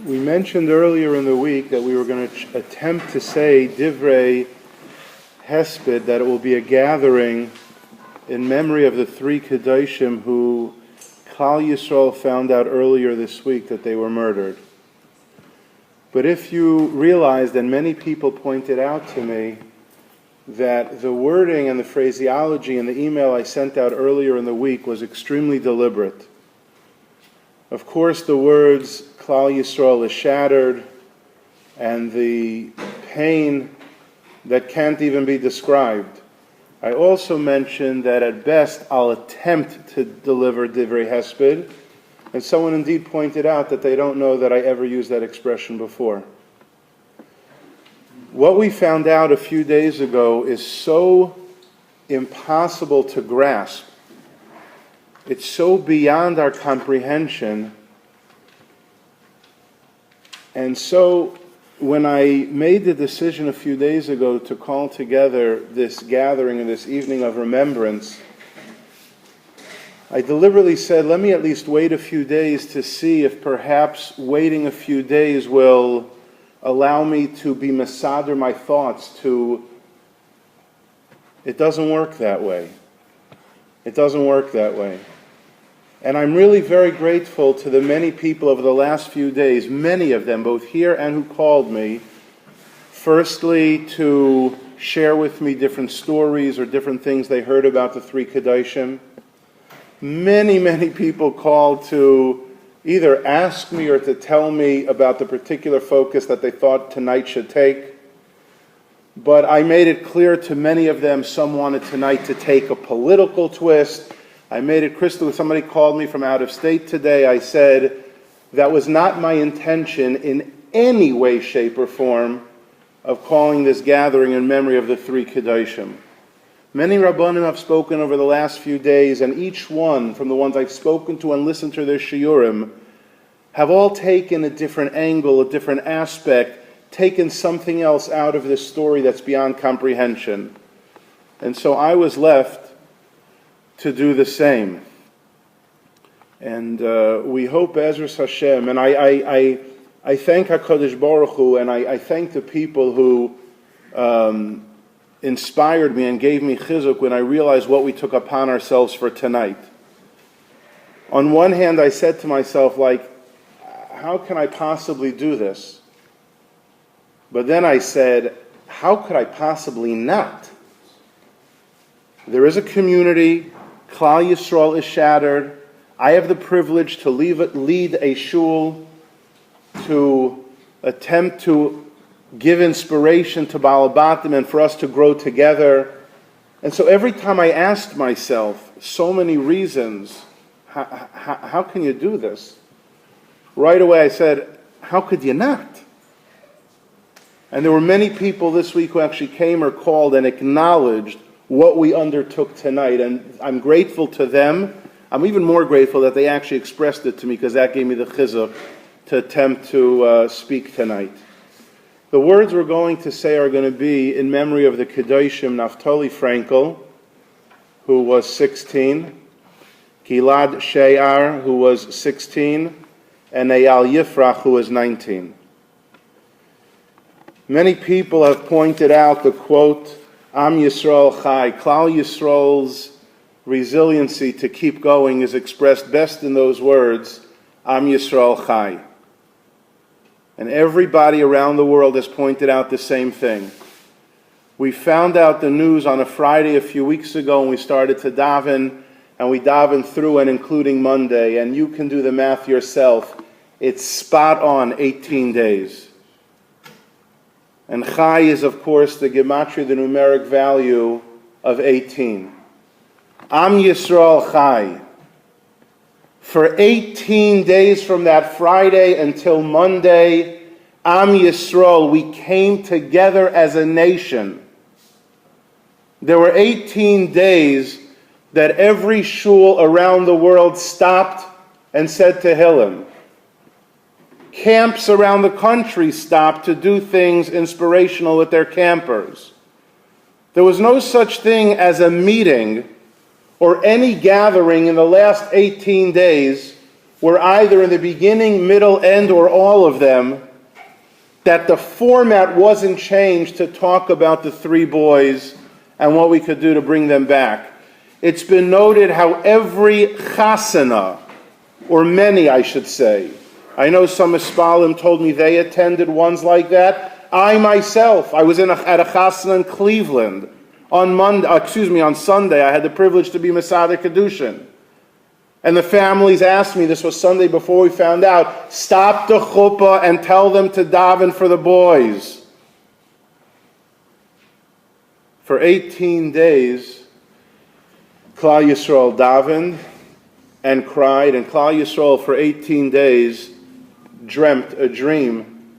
We mentioned earlier in the week that we were going to attempt to say Divrei Hesped, that it will be a gathering in memory of the three HY'D who Klal Yisrael found out earlier this week that they were murdered. But if you realized, and many people pointed out to me, that the wording and the phraseology in the email I sent out earlier in the week was extremely deliberate. Of course, the words Klal Yisrael is shattered, and the pain that can't even be described. I also mentioned that at best I'll attempt to deliver Divrei Hesped, and someone indeed pointed out that they don't know that I ever used that expression before. What we found out a few days ago is so impossible to grasp. It's so beyond our comprehension. And so when I made the decision a few days ago to call together this gathering and this evening of remembrance, I deliberately said, let me at least wait a few days to see if perhaps waiting a few days will allow me to be masader my thoughts to... It doesn't work that way. It doesn't work that way. And I'm really very grateful to the many people over the last few days, many of them, both here and who called me, firstly to share with me different stories or different things they heard about the three HY'D. Many people called to either ask me or to tell me about the particular focus that they thought tonight should take. But I made it clear to many of them some wanted tonight to take a political twist. I made it crystal when somebody called me from out of state today. I said that was not my intention in any way, shape, or form of calling this gathering in memory of the three HY'D. Many Rabbanim have spoken over the last few days, and each one, from the ones I've spoken to and listened to their shiurim, have all taken a different angle, a different aspect, taken something else out of this story that's beyond comprehension. And so I was left to do the same. And we hope Ezras Hashem, and I thank HaKadosh Baruch Hu, and I thank the people who inspired me and gave me chizuk when I realized what we took upon ourselves for tonight. On one hand, I said to myself, how can I possibly do this? But then I said, how could I possibly not? There is a community. Klal Yisrael is shattered. I have the privilege to lead a shul, to attempt to give inspiration to Baal Batim and for us to grow together. And so every time I asked myself so many reasons, how can you do this? Right away I said, how could you not? And there were many people this week who actually came or called and acknowledged what we undertook tonight, and I'm grateful to them. I'm even more grateful that they actually expressed it to me, because that gave me the chizuk to attempt to speak tonight. The words we're going to say are going to be in memory of the HaKedoshim Naftali Fraenkel, who was 16, Gilad Sha'ar, who was 16, and Eyal Yifrach, who was 19. Many people have pointed out the quote, Am Yisrael Chai. Klal Yisrael's resiliency to keep going is expressed best in those words, Am Yisrael Chai. And everybody around the world has pointed out the same thing. We found out the news on a Friday a few weeks ago, and we started to daven, and we davened through and including Monday, and you can do the math yourself. It's spot on 18 days. And Chai is, of course, the gematria, the numeric value of 18. Am Yisrael Chai. For 18 days from that Friday until Monday, Am Yisrael, we came together as a nation. There were 18 days that every shul around the world stopped and said Tehillim. Camps around the country stopped to do things inspirational with their campers. There was no such thing as a meeting or any gathering in the last 18 days were either in the beginning, middle, end, or all of them, that the format wasn't changed to talk about the three boys and what we could do to bring them back. It's been noted how every chasana, or many I should say, I know some Ispalim told me they attended ones like that. I myself, I was at a chasana in Cleveland on Sunday. I had the privilege to be Masada Kedushin. And the families asked me, this was Sunday before we found out, stop the chuppah and tell them to daven for the boys. For 18 days, Klal Yisrael davened and cried, and Klal Yisrael for 18 days dreamt a dream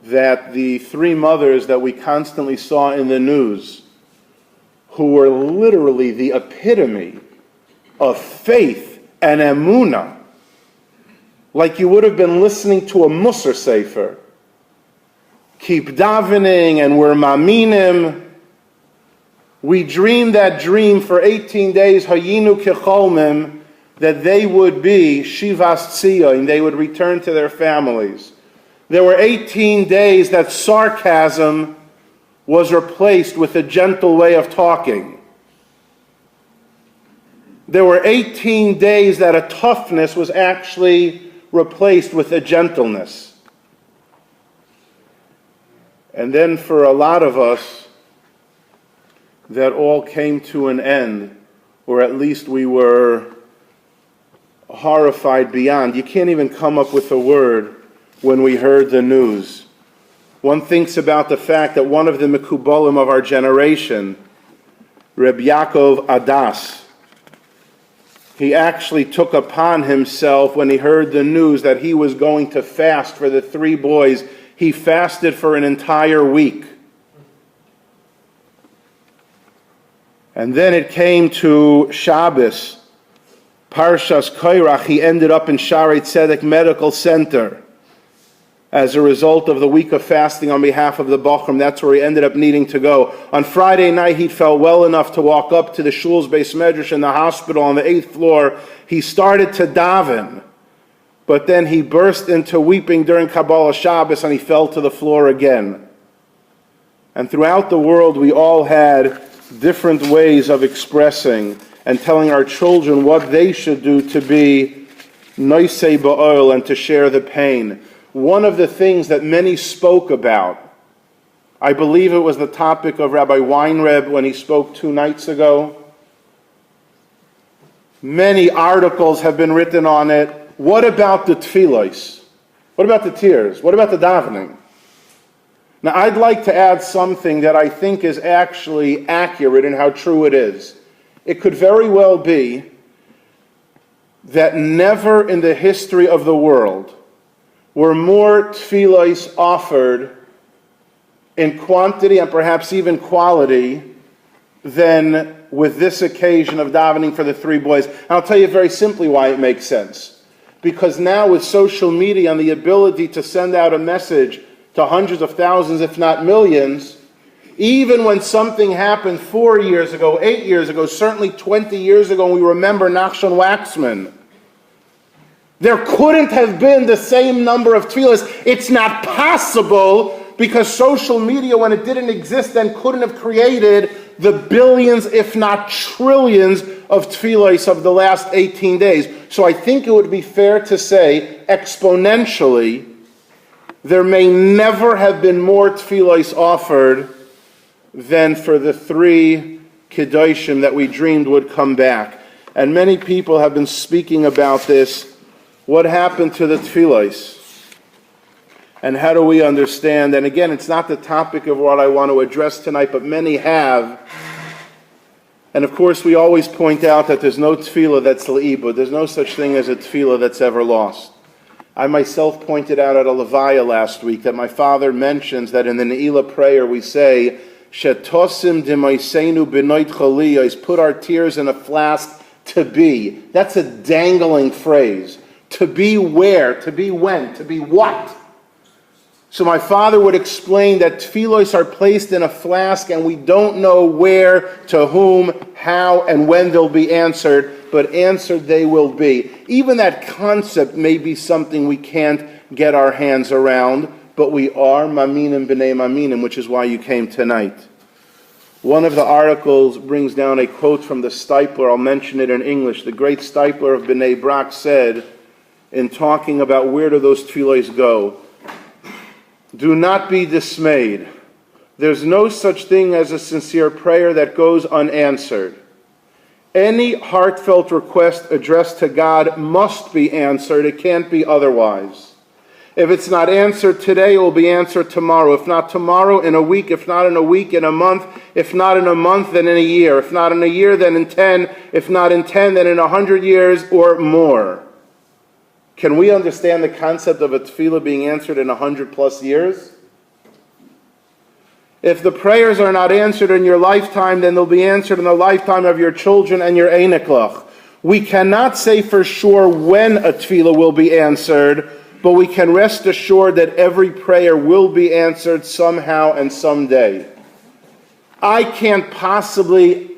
that the three mothers that we constantly saw in the news, who were literally the epitome of faith and emunah, like you would have been listening to a Musar Sefer, keep davening and we're maminim. We dreamed that dream for 18 days, hayinu kecholmim, that they would be Shivas Tzion, they would return to their families. There were 18 days that sarcasm was replaced with a gentle way of talking. There were 18 days that a toughness was actually replaced with a gentleness. And then for a lot of us, that all came to an end, or at least we were horrified beyond. You can't even come up with a word when we heard the news. One thinks about the fact that one of the Mekubalim of our generation, Reb Yaakov Adas, he actually took upon himself when he heard the news that he was going to fast for the three boys. He fasted for an entire week. And then it came to Shabbos, Parshas Koirach. He ended up in Shaarei Tzedek Medical Center as a result of the week of fasting on behalf of the Bachram. That's where he ended up needing to go. On Friday night, he felt well enough to walk up to the Shul's Beis Medrash in the hospital on the 8th floor. He started to daven, but then he burst into weeping during Kabbalah Shabbos and he fell to the floor again. And throughout the world, we all had different ways of expressing and telling our children what they should do to be noisei ba'ol and to share the pain. One of the things that many spoke about, I believe it was the topic of Rabbi Weinreb when he spoke 2 nights ago. Many articles have been written on it. What about the tefillos? What about the tears? What about the davening? Now, I'd like to add something that I think is actually accurate in how true it is. It could very well be that never in the history of the world were more tefillos offered in quantity and perhaps even quality than with this occasion of davening for the three boys. And I'll tell you very simply why it makes sense. Because now with social media and the ability to send out a message to hundreds of thousands, if not millions, even when something happened 4 years ago, 8 years ago, certainly 20 years ago, and we remember Nachshon Waxman, there couldn't have been the same number of tefillas. It's not possible because social media, when it didn't exist then, couldn't have created the billions, if not trillions, of tefillas of the last 18 days. So I think it would be fair to say, exponentially, there may never have been more tefillos offered than for the three HY'D that we dreamed would come back. And many people have been speaking about this. What happened to the tefillos? And how do we understand? And again, it's not the topic of what I want to address tonight, but many have. And of course, we always point out that there's no tefillah that's l'ibud. There's no such thing as a tefillah that's ever lost. I myself pointed out at a levaya last week that my father mentions that in the Ne'ilah prayer we say, Shetosim d'maisenu b'noit chaliyos, put our tears in a flask to be. That's a dangling phrase. To be where? To be when? To be what? So my father would explain that tefillos are placed in a flask and we don't know where, to whom, how, and when they'll be answered, but answered they will be. Even that concept may be something we can't get our hands around, but we are maminim b'nei maminim, which is why you came tonight. One of the articles brings down a quote from the Stipler. I'll mention it in English. The great Stipler of Bnei Brak said, in talking about where do those tefillos go, "Do not be dismayed. There's no such thing as a sincere prayer that goes unanswered. Any heartfelt request addressed to God must be answered. It can't be otherwise. If it's not answered today, it will be answered tomorrow. If not tomorrow, in a week. If not in a week, in a month. If not in a month, then in a year. If not in a year, then in 10. If not in 10, then in 100 years or more." Can we understand the concept of a tefillah being answered in 100 plus years? If the prayers are not answered in your lifetime, then they'll be answered in the lifetime of your children and your einiklach. We cannot say for sure when a tefillah will be answered, but we can rest assured that every prayer will be answered somehow and someday. I can't possibly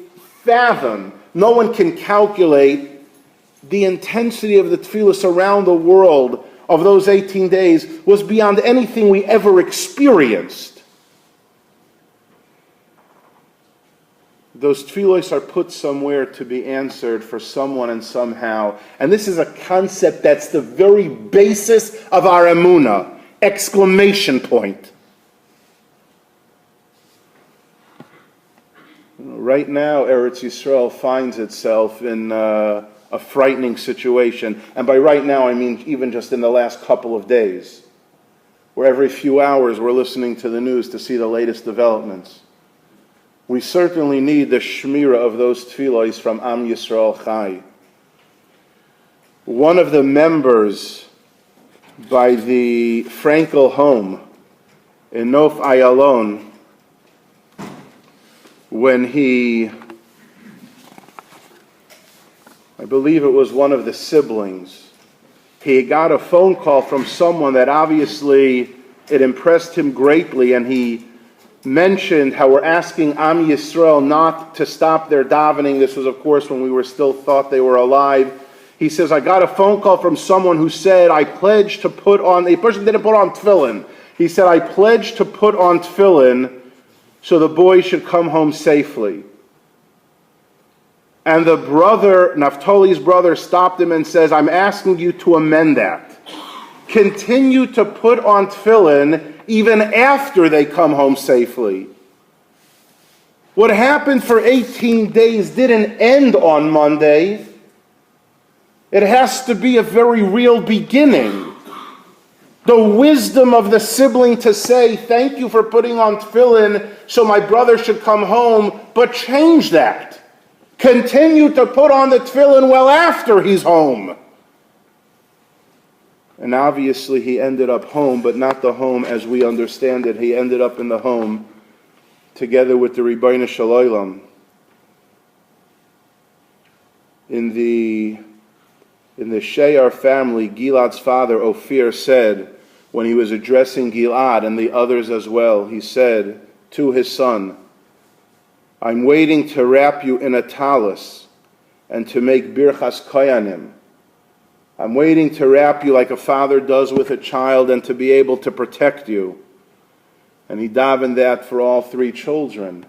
fathom, no one can calculate the intensity of the tefillas around the world of those 18 days was beyond anything we ever experienced. Those tefillos are put somewhere to be answered for someone and somehow. And this is a concept that's the very basis of our emunah. Exclamation point. Right now, Eretz Yisrael finds itself in a frightening situation. And by right now, I mean even just in the last couple of days, where every few hours we're listening to the news to see the latest developments. We certainly need the shmira of those tefillos from Am Yisrael Chai. One of the members by the Fraenkel home in Nof Eyal, when I believe it was one of the siblings, he got a phone call from someone that obviously it impressed him greatly, and he mentioned how we're asking Am Yisrael not to stop their davening. This was, of course, when we were still thought they were alive. He says, I got a phone call from someone who said, I pledged to put on, the person didn't put on tefillin. He said, I pledged to put on tefillin so the boy should come home safely. And the brother, Naftali's brother, stopped him and says, I'm asking you to amend that. Continue to put on tefillin even after they come home safely. What happened for 18 days didn't end on Monday. It has to be a very real beginning. The wisdom of the sibling to say, thank you for putting on tefillin so my brother should come home, but change that. Continue to put on the tefillin well after he's home. And obviously he ended up home, but not the home as we understand it. He ended up in the home together with the Ribbono Shel Olam. In the Sha'ar family, Gilad's father, Ophir, said, when he was addressing Gilad and the others as well, he said to his son, I'm waiting to wrap you in a talus and to make birchas koyanim. I'm waiting to wrap you like a father does with a child and to be able to protect you. And he davened that for all three children.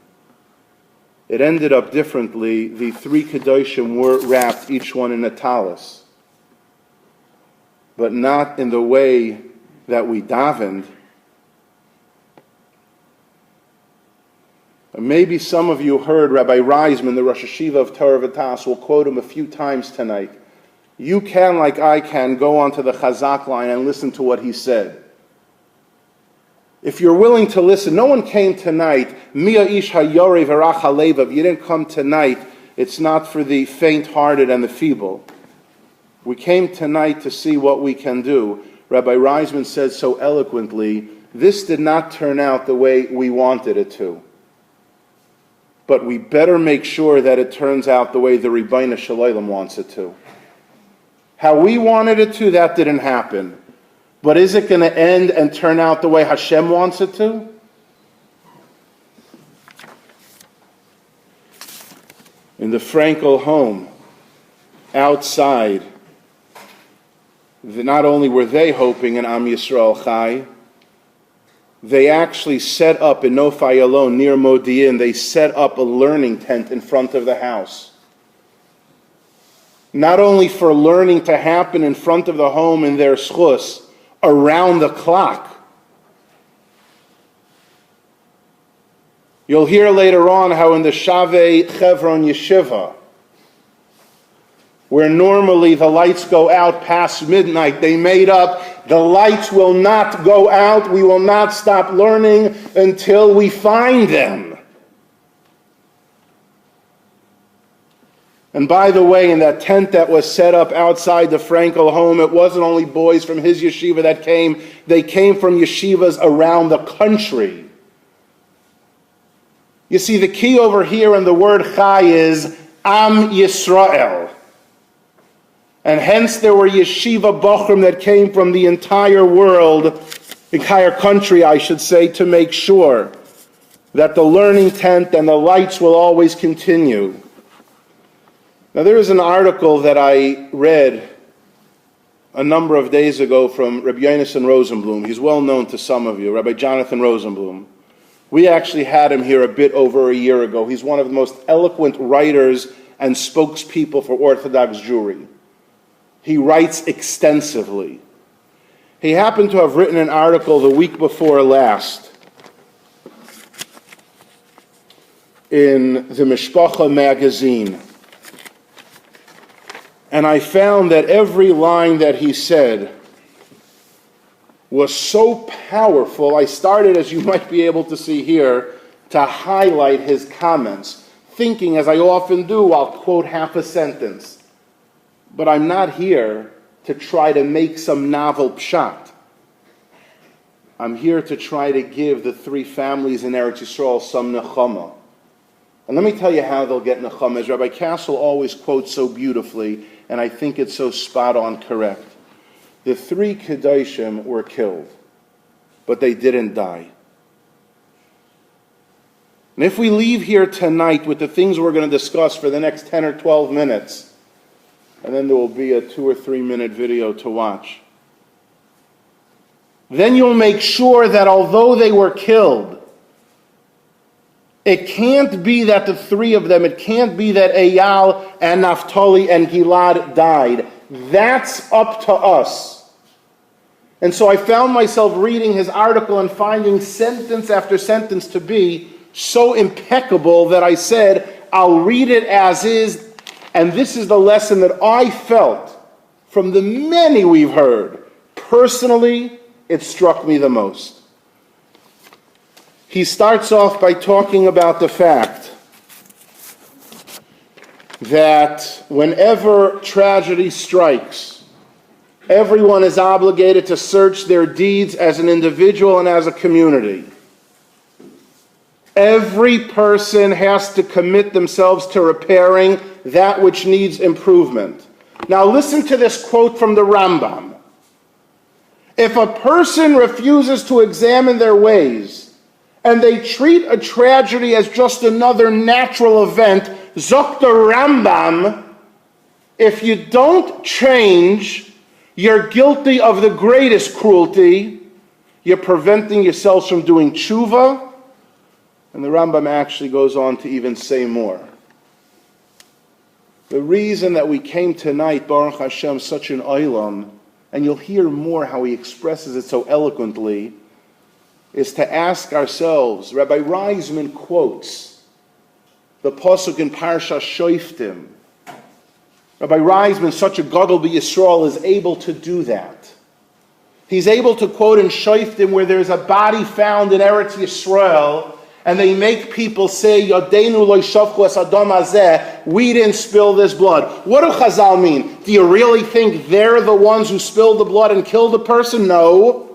It ended up differently. The three HY'D were wrapped, each one in a talus. But not in the way that we davened. And maybe some of you heard Rabbi Reisman, the Rosh Hashiva of Torah V'tas, we'll quote him a few times tonight. You can, like I can, go onto the Chazak line and listen to what he said. If you're willing to listen, no one came tonight. Mia ish hayore v'rach halevav. You didn't come tonight. It's not for the faint-hearted and the feeble. We came tonight to see what we can do. Rabbi Reisman says so eloquently, this did not turn out the way we wanted it to. But we better make sure that it turns out the way the Ribbono Shel Olam wants it to. How we wanted it to, that didn't happen. But is it going to end and turn out the way Hashem wants it to? In the Fraenkel home, outside, not only were they hoping in Am Yisrael Chai, they actually set up in Nofi Ayalon near Modi'in, they set up a learning tent in front of the house. Not only for learning to happen in front of the home in their schus, around the clock. You'll hear later on how in the Shaarei Chevron Yeshiva, where normally the lights go out past midnight, they made up, the lights will not go out, we will not stop learning until we find them. And by the way, in that tent that was set up outside the Fraenkel home, it wasn't only boys from his yeshiva that came, they came from yeshivas around the country. You see, the key over here in the word Chai is Am Yisrael. And hence there were yeshiva bochrim that came from the entire world, the entire country, I should say, to make sure that the learning tent and the lights will always continue. Now there is an article that I read a number of days ago from Rabbi Yonason Rosenblum. He's well known to some of you, Rabbi Jonathan Rosenblum. We actually had him here a bit over a year ago. He's one of the most eloquent writers and spokespeople for Orthodox Jewry. He writes extensively. He happened to have written an article the week before last in the Mishpacha magazine. And I found that every line that he said was so powerful, I started, as you might be able to see here, to highlight his comments, thinking, as I often do, I'll quote half a sentence. But I'm not here to try to make some novel pshat. I'm here to try to give the three families in Eretz Yisrael some nechama. And let me tell you how they'll get nechama. As Rabbi Castle always quotes so beautifully, and I think it's so spot on correct. The three HY'D were killed, but they didn't die. And if we leave here tonight with the things we're going to discuss for the next 10 or 12 minutes, and then there will be a 2 or 3 minute video to watch, then you'll make sure that although they were killed, it can't be that the three of them, it can't be that Eyal and Naftali and Gilad died. That's up to us. And so I found myself reading his article and finding sentence after sentence to be so impeccable that I said, I'll read it as is, and this is the lesson that I felt from the many we've heard. Personally, it struck me the most. He starts off by talking about the fact that whenever tragedy strikes, everyone is obligated to search their deeds as an individual and as a community. Every person has to commit themselves to repairing that which needs improvement. Now listen to this quote from the Rambam. If a person refuses to examine their ways, and they treat a tragedy as just another natural event, Zok the Rambam, if you don't change, you're guilty of the greatest cruelty. You're preventing yourselves from doing tshuva. And the Rambam actually goes on to even say more. The reason that we came tonight, Baruch Hashem, such an olam, and you'll hear more how he expresses it so eloquently, is to ask ourselves. Rabbi Reisman quotes the pasuk in Parsha Shoftim. Rabbi Reisman, such a gadol b'Yisrael, is able to do that. He's able to quote in Shoftim where there's a body found in Eretz Yisrael, and they make people say, Yodeinu lo yishavchu es adam hazeh, we didn't spill this blood. What do Chazal mean? Do you really think they're the ones who spilled the blood and killed the person? No.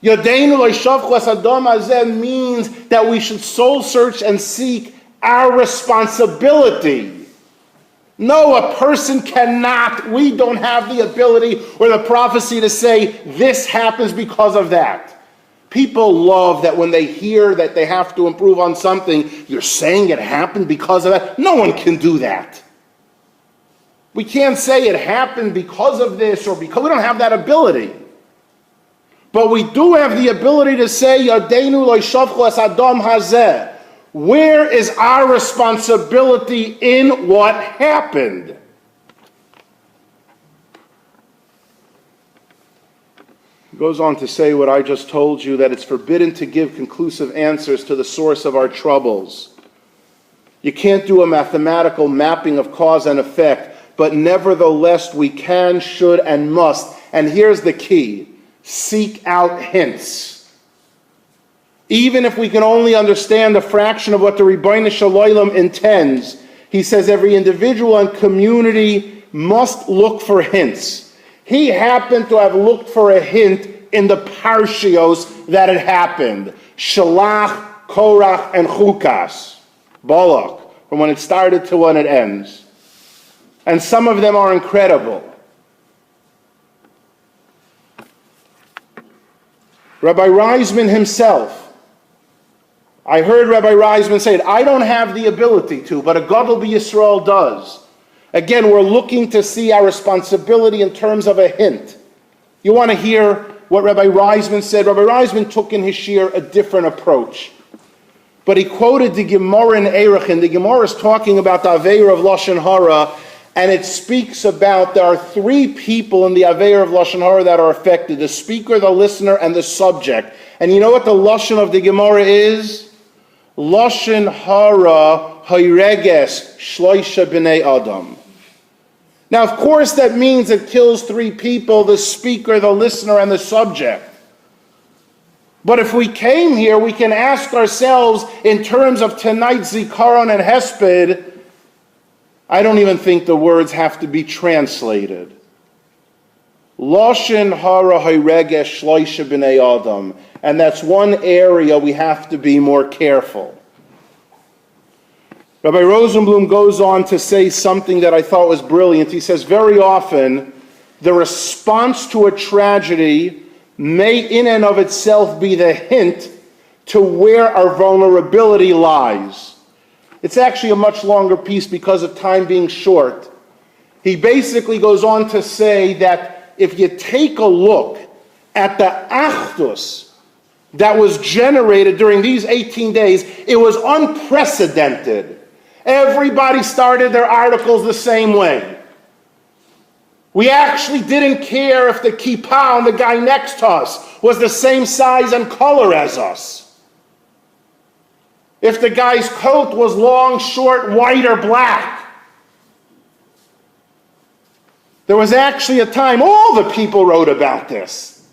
Yodeinu lo yishavchu es adam hazeh means that we should soul search and seek our responsibility. No, a person cannot. We don't have the ability or the prophecy to say this happens because of that. People love that when they hear that they have to improve on something, you're saying it happened because of that. No one can do that. We can't say it happened because of this or because we don't have that ability. But we do have the ability to say, Yadeinu lo yishavchu es adam hazeh. Where is our responsibility in what happened? He goes on to say what I just told you, that it's forbidden to give conclusive answers to the source of our troubles. You can't do a mathematical mapping of cause and effect, but nevertheless we can, should, and must. And here's the key. Seek out hints. Even if we can only understand a fraction of what the Ribbono Shel Olam intends, he says every individual and community must look for hints. He happened to have looked for a hint in the parshios that had happened. Shalach, Korach, and Chukas. Balak, from when it started to when it ends. And some of them are incredible. Rabbi Reisman himself, I heard Rabbi Reisman say it, I don't have the ability to, but a Gadol B'Yisrael does. Again, we're looking to see our responsibility in terms of a hint. You want to hear what Rabbi Reisman said? Rabbi Reisman took in his shir a different approach. But he quoted the Gemara in Eirachin. The Gemara is talking about the Aveir of Lashon Hara, and it speaks about there are three people in the Aveir of Lashon Hara that are affected: the speaker, the listener, and the subject. And you know what the Lashon of the Gemara is? Lashon Hara Hayreges Shloisha B'nei Adam. Now, of course, that means it kills three people: the speaker, the listener, and the subject. But if we came here, we can ask ourselves, in terms of tonight's Zikaron and Hesped, I don't even think the words have to be translated. Lashon hara hayregesh shloisha b'nei adam. And that's one area we have to be more careful. Rabbi Rosenblum goes on to say something that I thought was brilliant. He says, very often, the response to a tragedy may in and of itself be the hint to where our vulnerability lies. It's actually a much longer piece because of time being short. He basically goes on to say that if you take a look at the achdus that was generated during these 18 days, it was unprecedented. Everybody started their articles the same way. We actually didn't care if the kippah on the guy next to us was the same size and color as us. If the guy's coat was long, short, white, or black. There was actually a time, all the people wrote about this.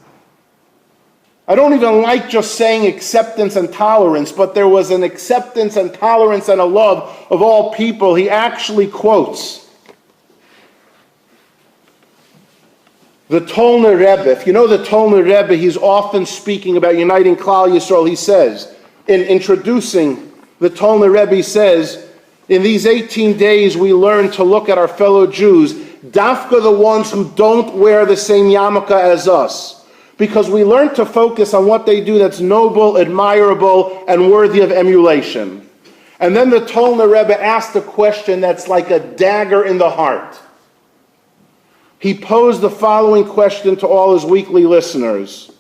I don't even like just saying acceptance and tolerance, but there was an acceptance and tolerance and a love of all people. He actually quotes the Tolner Rebbe. If you know the Tolner Rebbe, he's often speaking about uniting Klal Yisrael. He says, in introducing the Tolner Rebbe, he says, in these 18 days we learn to look at our fellow Jews, dafka the ones who don't wear the same yarmulke as us, because we learn to focus on what they do that's noble, admirable, and worthy of emulation. And then the Tolner Rebbe asked a question that's like a dagger in the heart. He posed the following question to all his weekly listeners.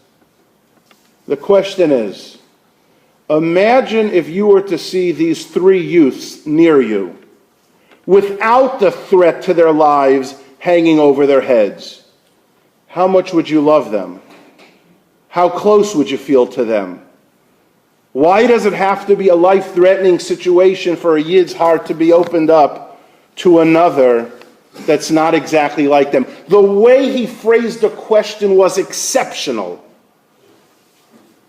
The question is, imagine if you were to see these three youths near you, without the threat to their lives hanging over their heads. How much would you love them? How close would you feel to them? Why does it have to be a life-threatening situation for a Yid's heart to be opened up to another that's not exactly like them? The way he phrased the question was exceptional.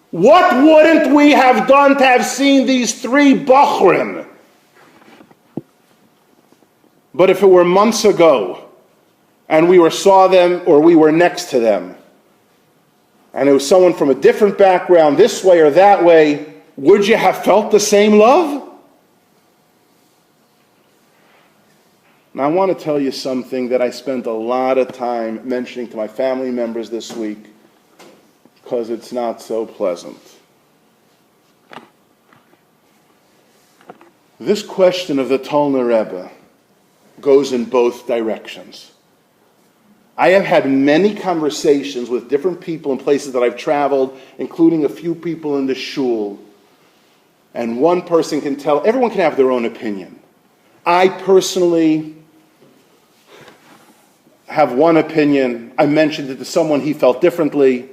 What wouldn't we have done to have seen these three Bachrim? But if it were months ago, and we saw them, or we were next to them, and it was someone from a different background, this way or that way, would you have felt the same love? And I want to tell you something that I spent a lot of time mentioning to my family members this week, because it's not so pleasant. This question of the Tolner Rebbe goes in both directions. I have had many conversations with different people in places that I've traveled, including a few people in the shul. And one person can tell, everyone can have their own opinion. I personally have one opinion. I mentioned it to someone, he felt differently.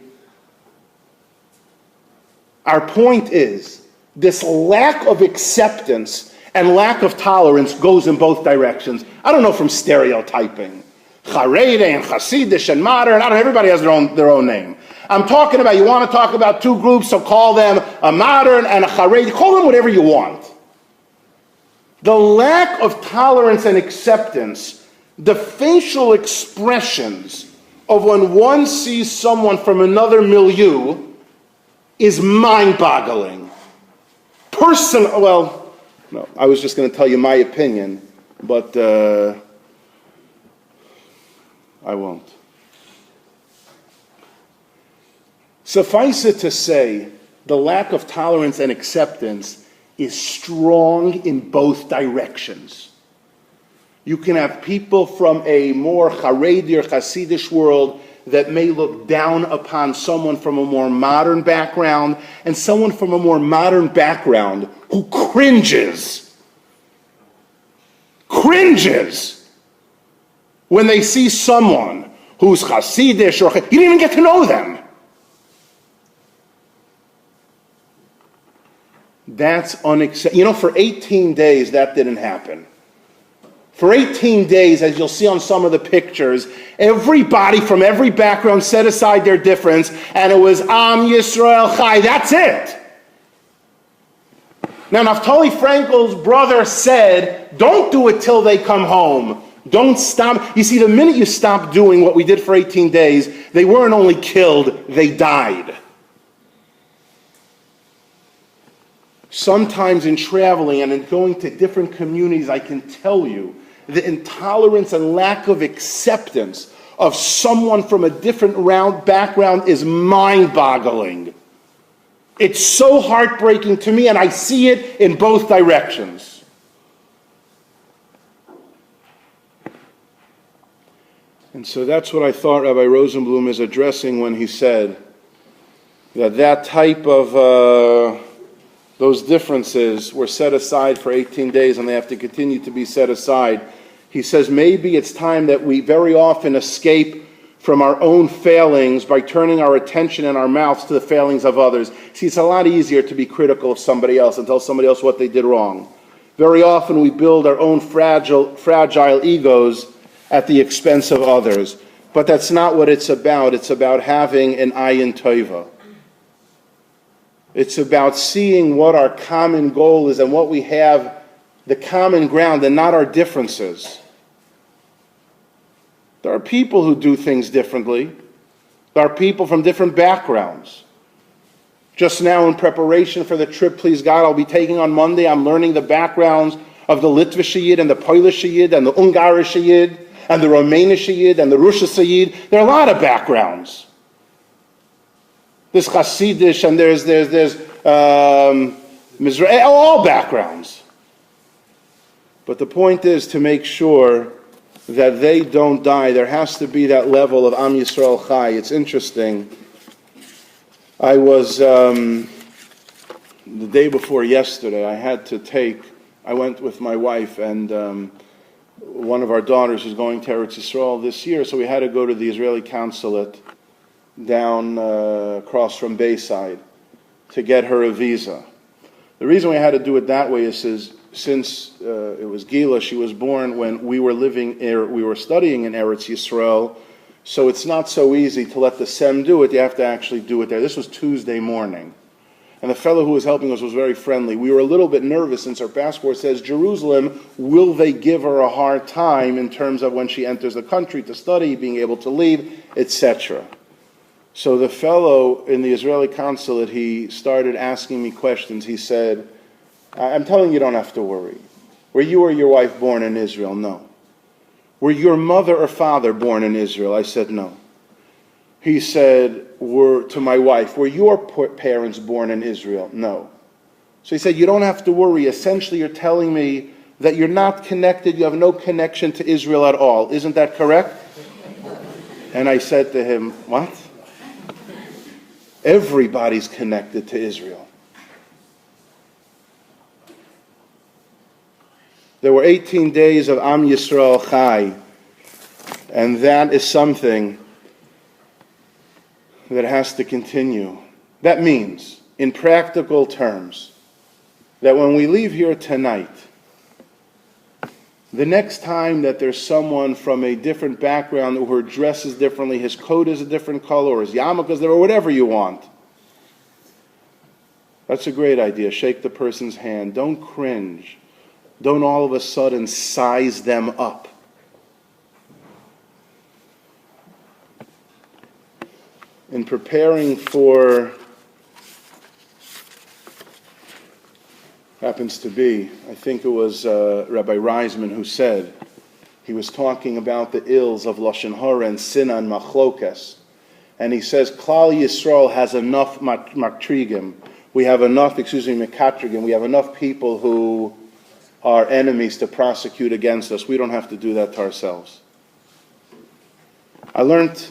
Our point is, this lack of acceptance and lack of tolerance goes in both directions. I don't know from stereotyping. Shaarei and Hasidish and modern, I don't know, everybody has their own name. I'm talking about, you want to talk about two groups, so call them a modern and a Shaarei, call them whatever you want. The lack of tolerance and acceptance, the facial expressions of when one sees someone from another milieu is mind-boggling. Well, no, I was just going to tell you my opinion, but I won't. Suffice it to say, the lack of tolerance and acceptance is strong in both directions. You can have people from a more Haredi or Hasidish world that may look down upon someone from a more modern background, and someone from a more modern background who cringes when they see someone who's Hasidish or you didn't even get to know them. That's unacceptable. You know, for 18 days that didn't happen. For 18 days, as you'll see on some of the pictures, everybody from every background set aside their difference, and it was Am Yisrael Chai. That's it. Now, Naftali Fraenkel's brother said, don't do it till they come home. Don't stop. You see, the minute you stop doing what we did for 18 days, they weren't only killed, they died. Sometimes in traveling and in going to different communities, I can tell you the intolerance and lack of acceptance of someone from a different background is mind-boggling. It's so heartbreaking to me, and I see it in both directions. And so that's what I thought Rabbi Rosenblum is addressing when he said that type of those differences were set aside for 18 days and they have to continue to be set aside. He says maybe it's time that we very often escape from our own failings by turning our attention and our mouths to the failings of others. See, it's a lot easier to be critical of somebody else and tell somebody else what they did wrong. Very often we build our own fragile egos at the expense of others. But that's not what it's about. It's about having an ayin tova. It's about seeing what our common goal is and what we have, the common ground, and not our differences. There are people who do things differently. There are people from different backgrounds. Just now in preparation for the trip, please God, I'll be taking on Monday, I'm learning the backgrounds of the Litvish Yid and the Polish Yid and the Ungarish Yid and the Romanish Yid and the Russian Yid. There are a lot of backgrounds. There's Hasidish and there's Mizrahi, all backgrounds. But the point is to make sure that they don't die. There has to be that level of Am Yisrael Chai. It's interesting. I was, the day before yesterday, I went with my wife and one of our daughters is going to Eretz Yisrael this year, so we had to go to the Israeli consulate down across from Bayside to get her a visa. The reason we had to do it that way is since it was Gilad, she was born when we were studying in Eretz Yisrael, so it's not so easy to let the SEM do it. You have to actually do it there. This was Tuesday morning. And the fellow who was helping us was very friendly. We were a little bit nervous since her passport says Jerusalem. Will they give her a hard time in terms of when she enters the country to study, being able to leave, etc.? So the fellow in the Israeli consulate, he started asking me questions. He said, I'm telling you, you don't have to worry. Were you or your wife born in Israel? No. were your mother or father born in Israel? I said, no. He said, to my wife, were your parents born in Israel? No. So he said, you don't have to worry. Essentially, you're telling me that you're not connected, you have no connection to Israel at all. Isn't that correct? And I said to him, what? Everybody's connected to Israel. There were 18 days of Am Yisrael Chai, and that is something that has to continue. That means, in practical terms, that when we leave here tonight, the next time that there's someone from a different background who dresses differently, his coat is a different color, or his yarmulke is there, or whatever you want, that's a great idea. Shake the person's hand. Don't cringe. Don't all of a sudden size them up. In preparing for, happens to be, I think it was Rabbi Reisman who said, he was talking about the ills of Lashon Hara and Sinah and Machlokes. And he says, Klal Yisrael has enough Maktrigim. We have enough, Mekatrigim. We have enough people who are enemies to prosecute against us. We don't have to do that to ourselves. I learned,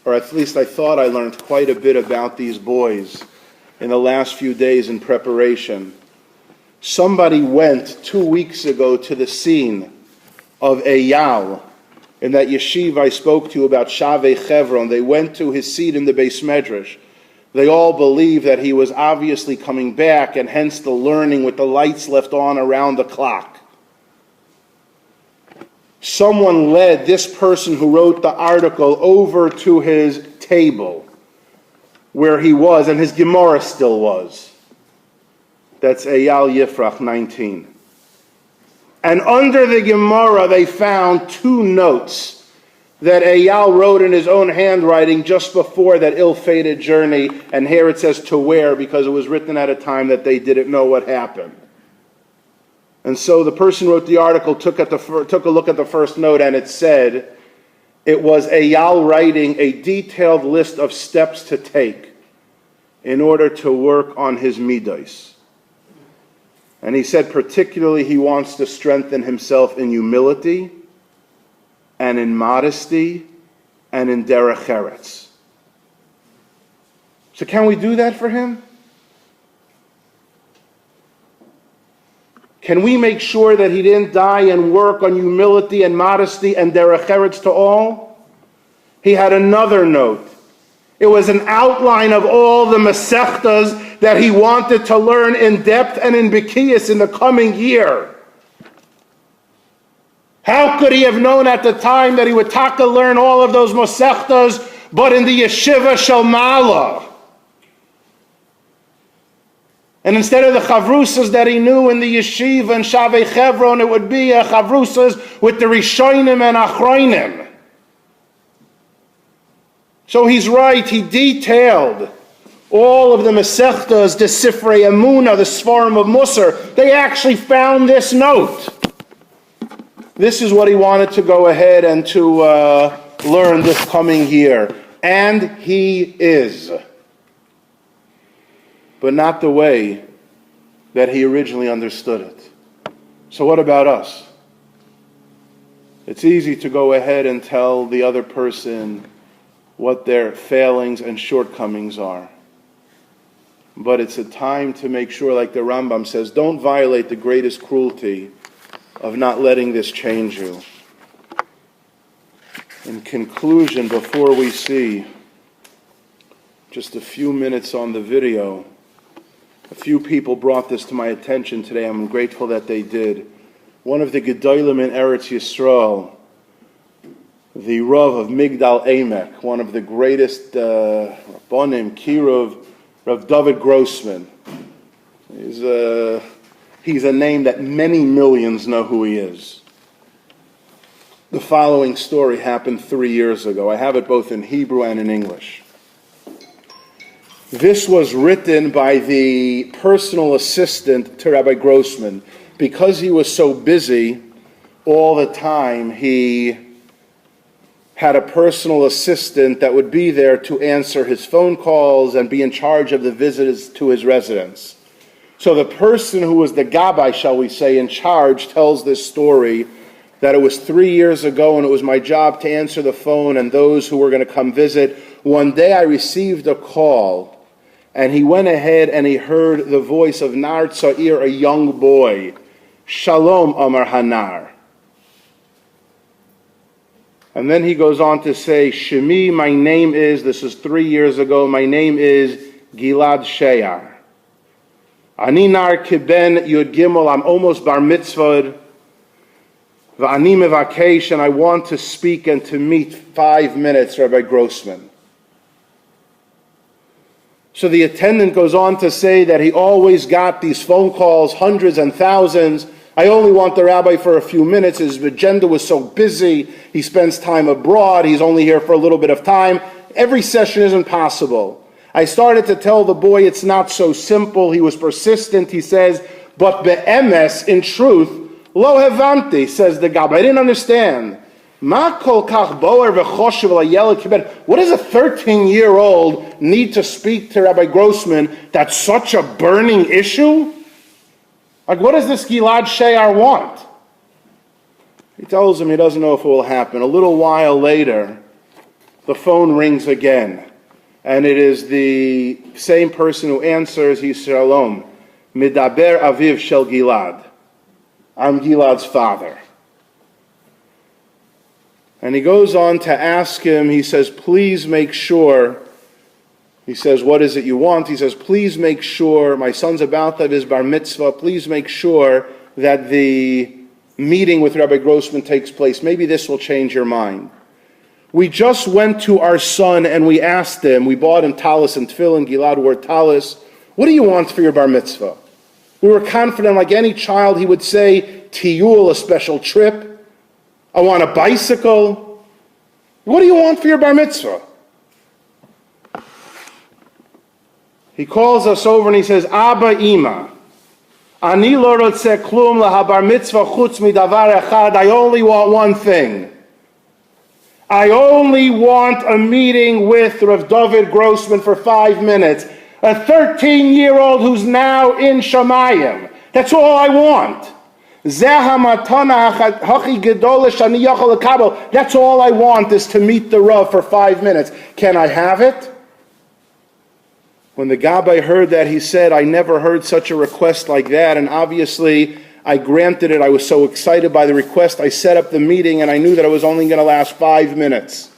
or at least I thought I learned quite a bit about these boys in the last few days in preparation. Somebody went 2 weeks ago to the scene of Eyal in that yeshiva I spoke to you about, Shavei Chevron. They went to his seat in the Beis Medrash. They all believe that he was obviously coming back, and hence the learning with the lights left on around the clock. Someone led this person who wrote the article over to his table where he was, and his Gemara still was. That's Eyal Yifrach 19. And under the Gemara they found 2 notes that Eyal wrote in his own handwriting just before that ill-fated journey, and here it says to where, because it was written at a time that they didn't know what happened. And so the person who wrote the article took a look at the first note, and it said it was Eyal writing a detailed list of steps to take in order to work on his midos. And he said particularly he wants to strengthen himself in humility, and in modesty, and in derech eretz. So can we do that for him? Can we make sure that he didn't die and work on humility and modesty and derech eretz to all? He had another note. It was an outline of all the Masechtas that he wanted to learn in depth and in Bekias in the coming year. How could he have known at the time that he would taka learn all of those Masechtas, but in the yeshiva shel Mala? And instead of the chavrusas that he knew in the yeshiva and Shavei Chevron, it would be a chavrusas with the Rishonim and Achronim. So he's right, he detailed all of the Masechtas, the Sifrei Emunah, the Sfarim of Musar. They actually found this note. This is what he wanted to go ahead and to learn this coming year. And he is. But not the way that he originally understood it. So what about us? It's easy to go ahead and tell the other person what their failings and shortcomings are. But it's a time to make sure, like the Rambam says, don't violate the greatest cruelty of not letting this change you. In conclusion, before we see just a few minutes on the video, a few people brought this to my attention today. I'm grateful that they did. One of the Gedolim in Eretz Yisrael, the Rav of Migdal Emek, one of the greatest Rabbanim, Kiruv, Rav David Grossman. He's a name that many millions know who he is. The following story happened 3 years ago. I have it both in Hebrew and in English. This was written by the personal assistant to Rabbi Grossman. Because he was so busy all the time, he had a personal assistant that would be there to answer his phone calls and be in charge of the visitors to his residence. So the person who was the gabbai, shall we say, in charge tells this story that it was 3 years ago and it was my job to answer the phone and those who were going to come visit. One day I received a call and he went ahead and he heard the voice of Nar Tza'ir, a young boy. Shalom, Amar Hanar. And then he goes on to say, Shemi, my name is, this is 3 years ago, my name is Gilad Sha'ar. Ani nar kiben yud gimel, I'm almost bar mitzvah. V'ani mevakesh, and I want to speak and to meet 5 minutes, Rabbi Grossman. So the attendant goes on to say that he always got these phone calls, hundreds and thousands. I only want the rabbi for a few minutes. His agenda was so busy. He spends time abroad. He's only here for a little bit of time. Every session isn't possible. I started to tell the boy it's not so simple. He was persistent. He says, but be'emes, in truth, lo hevanti, says the Gabbai. I didn't understand. What does a 13-year-old need to speak to Rabbi Grossman that's such a burning issue? Like, what does this Gilad Sha'ar want? He tells him he doesn't know if it will happen. A little while later, the phone rings again. And it is the same person who answers. He's Shalom. Midaber aviv shel Gilad. I'm Gilad's father. And he goes on to ask him, he says, please make sure, he says, what is it you want? He says, please make sure, my son's about to have his bar mitzvah, please make sure that the meeting with Rabbi Grossman takes place. Maybe this will change your mind. We just went to our son and we asked him, we bought him talis and tefillin, Gilad wore talis, what do you want for your bar mitzvah? We were confident, like any child, he would say, tiyul, a special trip. I want a bicycle. What do you want for your bar mitzvah? He calls us over and he says, Abba, Ima, ani lo rotzeh klum lahabar mitzvah chutz midavar echad. I only want one thing. I only want a meeting with Rav David Grossman for 5 minutes. A 13-year-old who's now in Shamayim. That's all I want. That's all I want, is to meet the Rav for 5 minutes. Can I have it? When the Gabbai heard that, he said, I never heard such a request like that, and obviously I granted it. I was so excited by the request. I set up the meeting, and I knew that it was only going to last 5 minutes.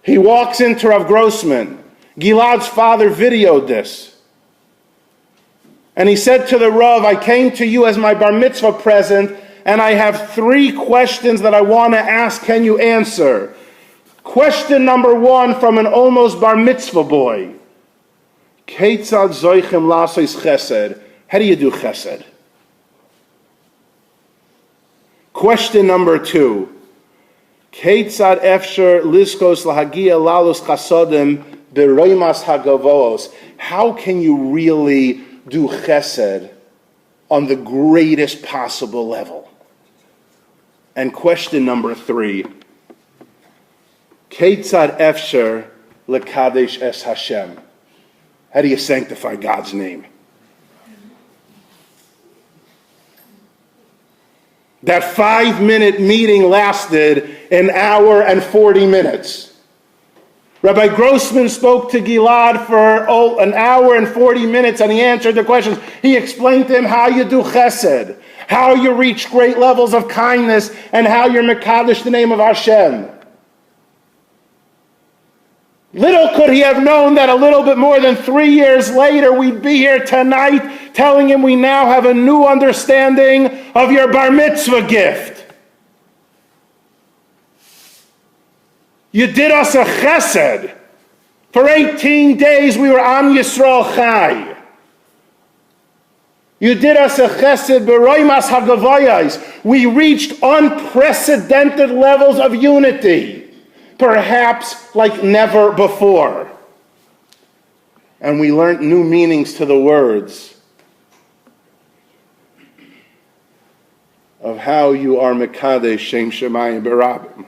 He walks into Rav Grossman. Gilad's father videoed this. And he said to the Rav, I came to you as my bar mitzvah present, and I have 3 questions that I want to ask. Can you answer? Question number 1 from an almost bar mitzvah boy. Keitzad zoichem lasos chesed. How do you do chesed? Question number 2. Keitzad efsher liskos lahagia lalos chasodim beroimas hagavos. How can you really do chesed on the greatest possible level? And question number 3. Keitzad efsher lekadesh es Hashem. How do you sanctify God's name? That 5-minute meeting lasted an hour and 40 minutes. Rabbi Grossman spoke to Gilad for an hour and 40 minutes, and he answered the questions. He explained to him how you do chesed, how you reach great levels of kindness, and how you're mekadosh the name of Hashem. Little could he have known that a little bit more than 3 years later, we'd be here tonight telling him we now have a new understanding of your bar mitzvah gift. You did us a chesed. For 18 days we were Am Yisrael Chai. You did us a chesed b'roimas hagavayos. We reached unprecedented levels of unity. Perhaps like never before. And we learned new meanings to the words of how you are mekadesh shem shemayim berabim.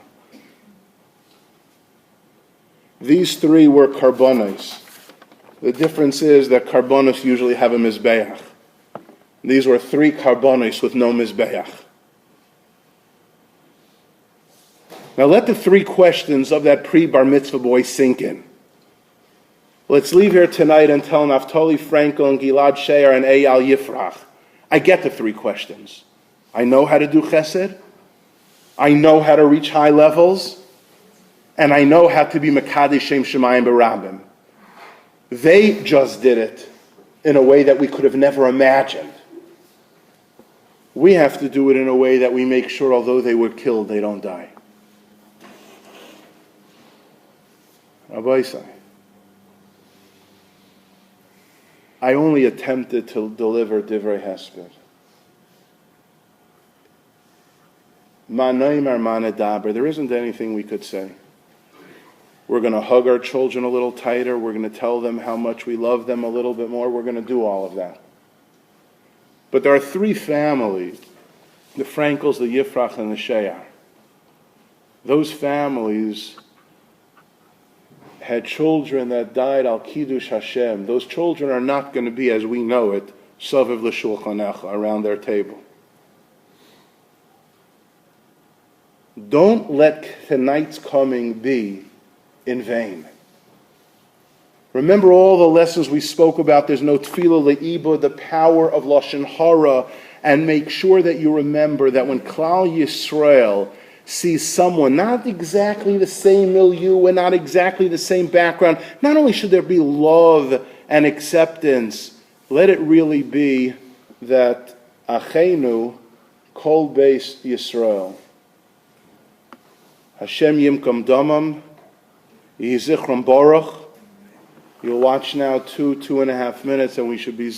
These three were karbonos. The difference is that karbonos usually have a mizbeach. These were three karbonos with no mizbeach. Now let the three questions of that pre-bar mitzvah boy sink in. Let's leave here tonight and tell Naftali, Fraenkel, and Gilad, Sha'ar, and Eyal, Yifrach. I get the three questions. I know how to do chesed. I know how to reach high levels. And I know how to be Mekadesh Shem Shemayim B'Rabim. They just did it in a way that we could have never imagined. We have to do it in a way that we make sure, although they were killed, they don't die. Rabbi Ephraim, I only attempted to deliver Divrei Hesped. There isn't anything we could say. We're going to hug our children a little tighter. We're going to tell them how much we love them a little bit more. We're going to do all of that. But there are three families, the Fraenkels, the Yifrach, and the Sha'ar. Those families had children that died al Kiddush Hashem. Those children are not going to be, as we know it, Saviv l'Shulchanecha, around their table. Don't let tonight's coming be in vain. Remember all the lessons we spoke about. There's no Tefila le'iba, the power of Lashon Hara, and make sure that you remember that when Klal Yisrael sees someone not exactly the same milieu and not exactly the same background, not only should there be love and acceptance, let it really be that Acheinu Kol Beis Yisrael. Hashem Yimkom Damam, Yehi Zichron Baruch. You'll watch now 2.5 minutes, and we should be